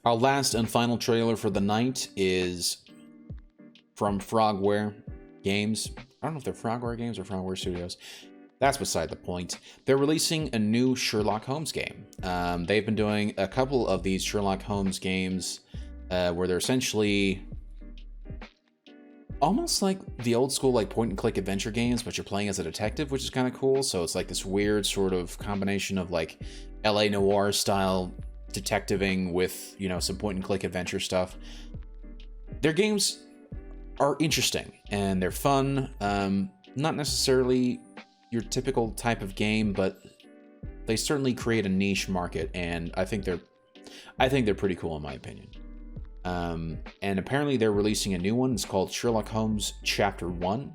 Our last and final trailer for the night is from Frogware Games. I don't know if they're Frogware Games or Frogware Studios. That's beside the point. They're releasing a new Sherlock Holmes game. They've been doing a couple of these Sherlock Holmes games where they're essentially almost like the old school like point and click adventure games, but you're playing as a detective, which is kind of cool. So it's like this weird sort of combination of like LA noir style detectiving with, you know, some point and click adventure stuff. Their games are interesting and they're fun. Not necessarily your typical type of game, but they certainly create a niche market, and I think they're pretty cool in my opinion. And apparently they're releasing a new one. It's called Sherlock Holmes Chapter 1.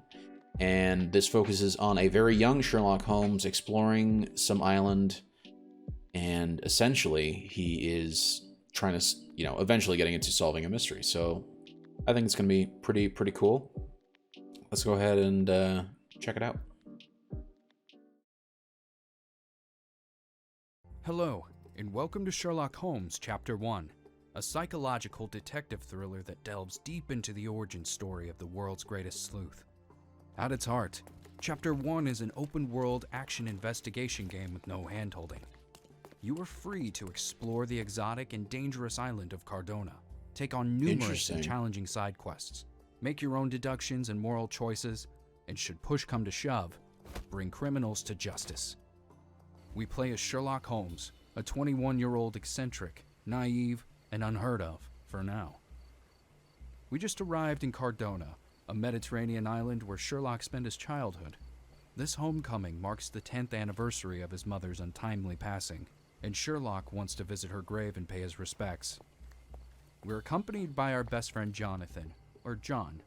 And this focuses on a very young Sherlock Holmes exploring some island. And essentially he is trying to, you know, eventually getting into solving a mystery. So I think it's going to be pretty cool. Let's go ahead and check it out. Hello, and welcome to Sherlock Holmes Chapter 1. A psychological detective thriller that delves deep into the origin story of the world's greatest sleuth. At its heart, Chapter 1 is an open-world action investigation game with no handholding. You are free to explore the exotic and dangerous island of Cardona, take on numerous and challenging side quests, make your own deductions and moral choices, and should push come to shove, bring criminals to justice. We play as Sherlock Holmes, a 21-year-old eccentric, naive, and unheard of, for now. We just arrived in Cardona, a Mediterranean island where Sherlock spent his childhood. This homecoming marks the 10th anniversary of his mother's untimely passing, and Sherlock wants to visit her grave and pay his respects. We're accompanied by our best friend Jonathan, or John.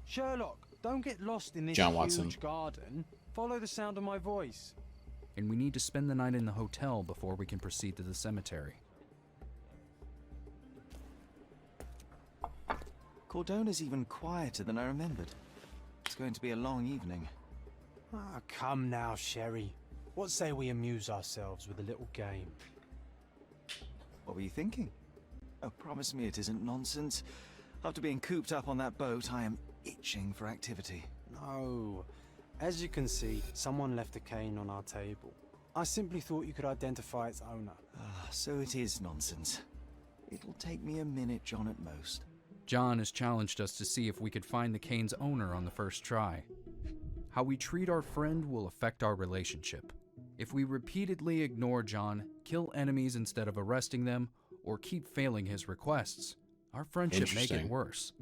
Sherlock, don't get lost in this John Watson. huge garden. Follow the sound of my voice. And we need to spend the night in the hotel before we can proceed to the cemetery. Cordona's even quieter than I remembered. It's going to be a long evening. Ah, come now, Sherry. What say we amuse ourselves with a little game? What were you thinking? Oh, promise me it isn't nonsense. After being cooped up on that boat, I am itching for activity. No. As you can see, someone left a cane on our table. I simply thought you could identify its owner. Ah, so it is nonsense. It'll take me a minute, John, at most. John has challenged us to see if we could find the cane's owner on the first try. How we treat our friend will affect our relationship. If we repeatedly ignore John, kill enemies instead of arresting them, or keep failing his requests, our friendship may get worse.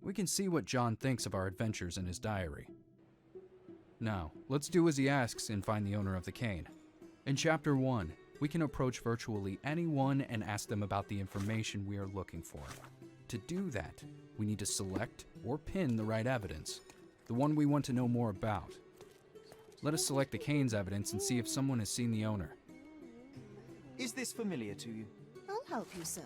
We can see what John thinks of our adventures in his diary. Now, let's do as he asks and find the owner of the cane. In Chapter 1, we can approach virtually anyone and ask them about the information we are looking for. To do that, we need to select or pin the right evidence, the one we want to know more about. Let us select the cane's evidence and see if someone has seen the owner. Is this familiar to you? I'll help you, sir.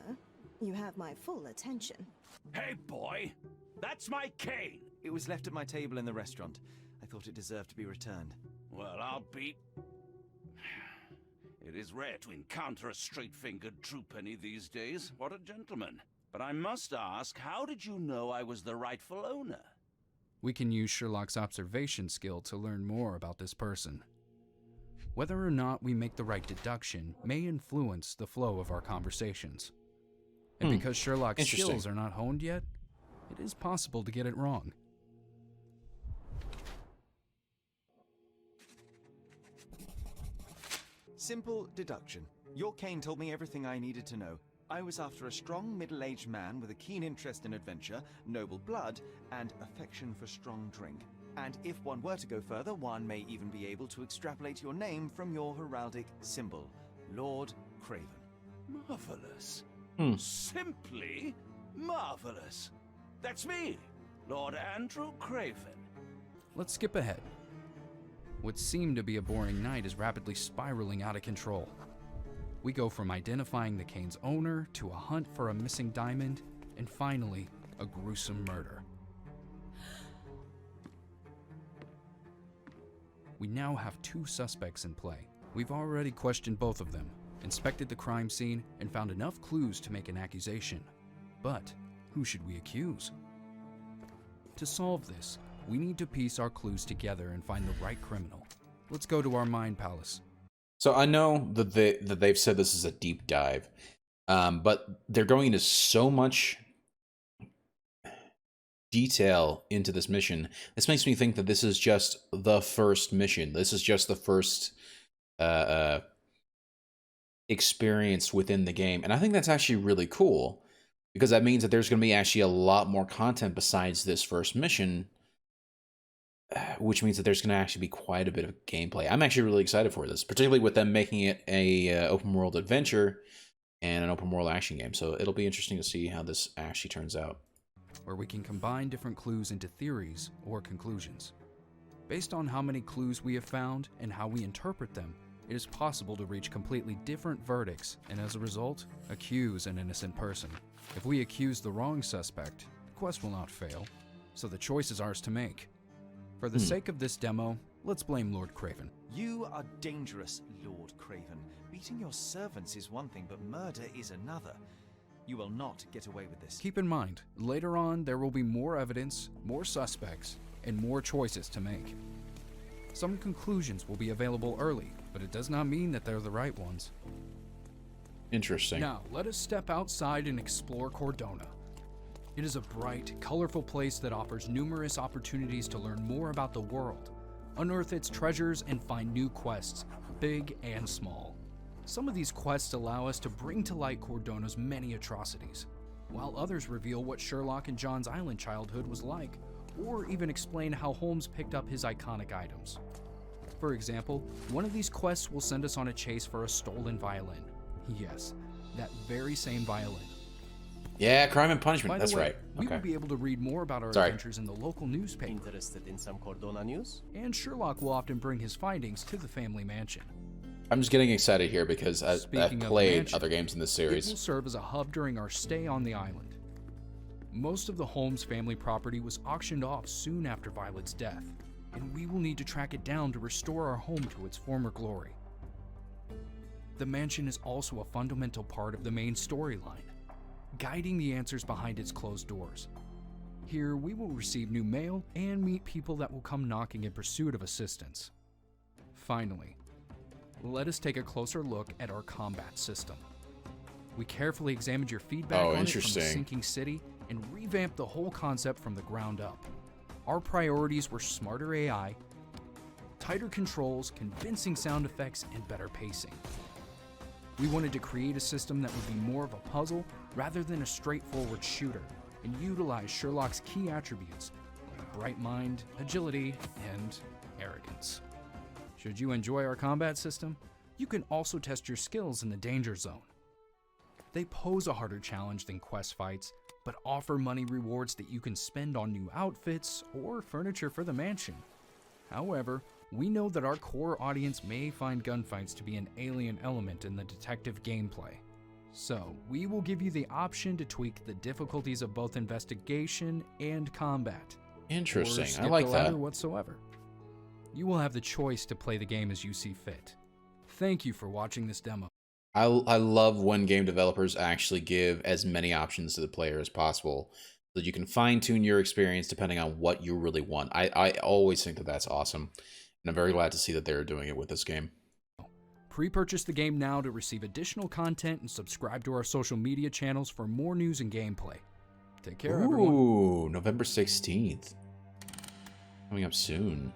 You have my full attention. Hey, boy! That's my cane! It was left at my table in the restaurant. I thought it deserved to be returned. Well, I'll be... It is rare to encounter a straight-fingered true penny these days. What a gentleman. But I must ask, how did you know I was the rightful owner? We can use Sherlock's observation skill to learn more about this person. Whether or not we make the right deduction may influence the flow of our conversations. And because Sherlock's skills are not honed yet, it is possible to get it wrong. Simple deduction. Your cane told me everything I needed to know. I was after a strong, middle-aged man with a keen interest in adventure, noble blood, and affection for strong drink. And if one were to go further, one may even be able to extrapolate your name from your heraldic symbol, Lord Craven. Marvelous. Simply marvelous. That's me, Lord Andrew Craven. Let's skip ahead. What seemed to be a boring night is rapidly spiraling out of control. We go from identifying the cane's owner to a hunt for a missing diamond, and finally, a gruesome murder. We now have two suspects in play. We've already questioned both of them, inspected the crime scene, and found enough clues to make an accusation. But who should we accuse? To solve this, we need to piece our clues together and find the right criminal. Let's go to our mind palace. So I know that they've said this is a deep dive, but they're going into so much detail into this mission. This makes me think that this is just the first mission. This is just the first experience within the game, and I think that's actually really cool, because that means that there's going to be actually a lot more content besides this first mission, which means that there's going to actually be quite a bit of gameplay. I'm actually really excited for this, particularly with them making it a open world adventure and an open world action game. So it'll be interesting to see how this actually turns out. Where we can combine different clues into theories or conclusions. Based on how many clues we have found and how we interpret them, it is possible to reach completely different verdicts and, as a result, accuse an innocent person. If we accuse the wrong suspect, the quest will not fail, so the choice is ours to make. For the sake of this demo, let's blame Lord Craven. You are dangerous, Lord Craven. Beating your servants is one thing, but murder is another. You will not get away with this. Keep in mind, later on there will be more evidence, more suspects, and more choices to make. Some conclusions will be available early, but it does not mean that they're the right ones. Interesting. Now, let us step outside and explore Cordona. It is a bright, colorful place that offers numerous opportunities to learn more about the world, unearth its treasures, and find new quests, big and small. Some of these quests allow us to bring to light Cordona's many atrocities, while others reveal what Sherlock and John's island childhood was like, or even explain how Holmes picked up his iconic items. For example, one of these quests will send us on a chase for a stolen violin. Yes, that very same violin. Yeah, Crime and Punishment. By the That's way, right. We Okay. will be able to read more about our Sorry. adventures in the local newspaper, Interested in some Cordona news? and Sherlock will often bring his findings to the family mansion. I'm just getting excited here because I've Speaking of played mansion, other games in this It will series. serve as a hub during our stay on the island. Most of the Holmes family property was auctioned off soon after Violet's death, and we will need to track it down to restore our home to its former glory. The mansion is also a fundamental part of the main storyline, guiding the answers behind its closed doors. Here, we will receive new mail and meet people that will come knocking in pursuit of assistance. Finally, let us take a closer look at our combat system. We carefully examined your feedback Oh, on it from the interesting. sinking city and revamped the whole concept from the ground up. Our priorities were smarter AI, tighter controls, convincing sound effects, and better pacing. We wanted to create a system that would be more of a puzzle rather than a straightforward shooter, and utilize Sherlock's key attributes like bright mind, agility, and arrogance. Should you enjoy our combat system, you can also test your skills in the danger zone. They pose a harder challenge than quest fights, but offer money rewards that you can spend on new outfits or furniture for the mansion. However, we know that our core audience may find gunfights to be an alien element in the detective gameplay. So, we will give you the option to tweak the difficulties of both investigation and combat. Or Interesting. skip I like the that. latter whatsoever. You will have the choice to play the game as you see fit. Thank you for watching this demo. I love when game developers actually give as many options to the player as possible so that you can fine-tune your experience depending on what you really want. I always think that that's awesome, and I'm very glad to see that they're doing it with this game. Pre-purchase the game now to receive additional content and subscribe to our social media channels for more news and gameplay. Take care, everyone. Ooh, November 16th. Coming up soon.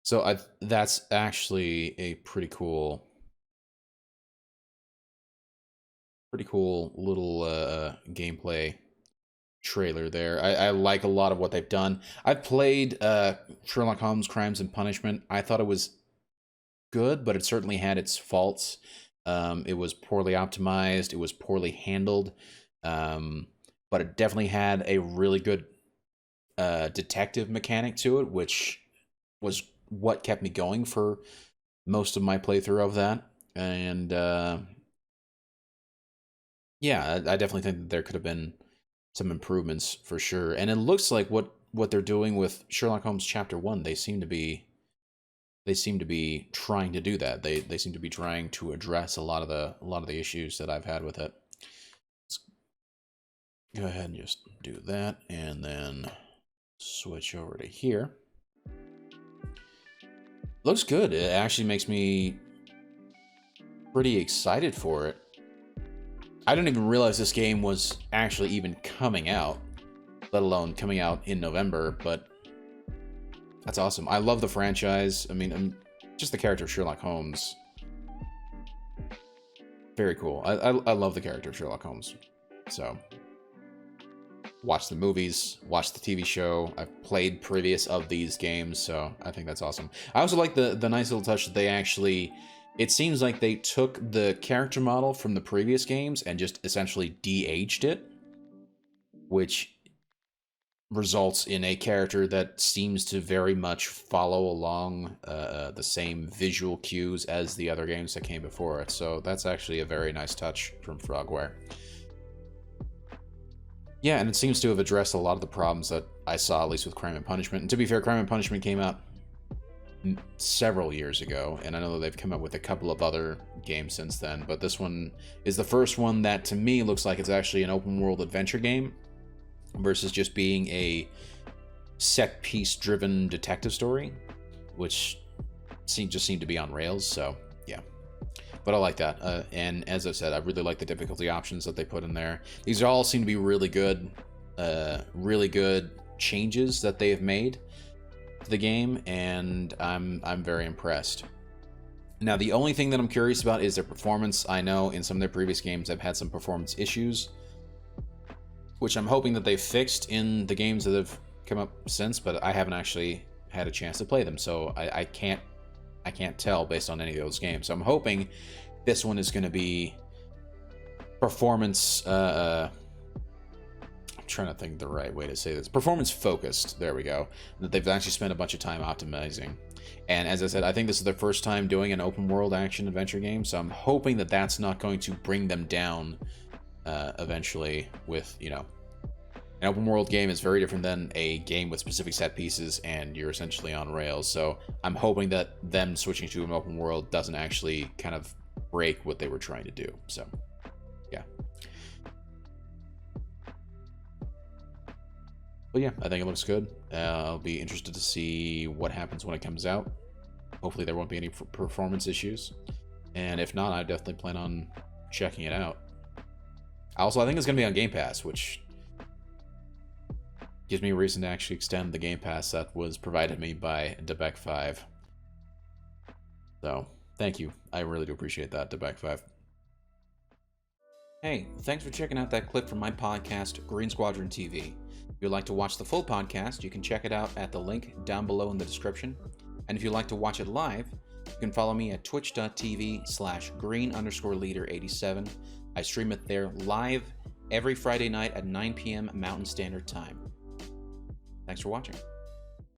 So that's actually a pretty cool little gameplay trailer there. I like a lot of what they've done. I've played Sherlock Holmes Crimes and Punishment. I thought it was good, but it certainly had its faults. It was poorly optimized. It was poorly handled. But it definitely had a really good detective mechanic to it, which was what kept me going for most of my playthrough of that. And yeah, I definitely think that there could have been some improvements for sure. And it looks like what what they're doing with Sherlock Holmes Chapter 1, they seem to be trying to do that. They seem to be trying to address a lot of the issues that I've had with it. Let's go ahead and just do that, and then switch over to here. Looks good. It actually makes me pretty excited for it. I didn't even realize this game was actually even coming out, let alone coming out in November, but that's awesome. I love the franchise. I mean, just the character of Sherlock Holmes. Very cool. I love the character of Sherlock Holmes. So, watch the movies, watch the TV show. I've played previous of these games, so I think that's awesome. I also like the nice little touch that they actually... It seems like they took the character model from the previous games and just essentially de-aged it, which results in a character that seems to very much follow along the same visual cues as the other games that came before it. So that's actually a very nice touch from Frogware. Yeah, and it seems to have addressed a lot of the problems that I saw, at least with Crime and Punishment. And to be fair, Crime and Punishment came out several years ago, and I know that they've come up with a couple of other games since then, but this one is the first one that to me looks like it's actually an open world adventure game versus just being a set piece driven detective story, which just seemed to be on rails. So yeah, but I like that, and as I said, I really like the difficulty options that they put in there. These all seem to be really good changes that they have made to the game, and I'm very impressed. Now, the only thing that I'm curious about is their performance. I know in some of their previous games I've had some performance issues, which I'm hoping that they've fixed in the games that have come up since, but I haven't actually had a chance to play them, so I can't tell based on any of those games. So I'm hoping this one is going to be performance trying to think the right way to say this. Performance focused. There we go. That they've actually spent a bunch of time optimizing. And as I said, I think this is their first time doing an open world action adventure game, so I'm hoping that that's not going to bring them down eventually with, you know, an open world game is very different than a game with specific set pieces and you're essentially on rails. So I'm hoping that them switching to an open world doesn't actually kind of break what they were trying to do. So yeah. But yeah, I think it looks good. I'll be interested to see what happens when it comes out. Hopefully there won't be any performance issues. And if not, I definitely plan on checking it out. Also, I think it's going to be on Game Pass, which gives me a reason to actually extend the Game Pass that was provided me by Debek 5. So, thank you. I really do appreciate that, Debek 5. Hey, thanks for checking out that clip from my podcast, Green Squadron TV. If you'd like to watch the full podcast, you can check it out at the link down below in the description. And if you'd like to watch it live, you can follow me at twitch.tv/green_leader87. I stream it there live every Friday night at 9 p.m. Mountain Standard Time. Thanks for watching.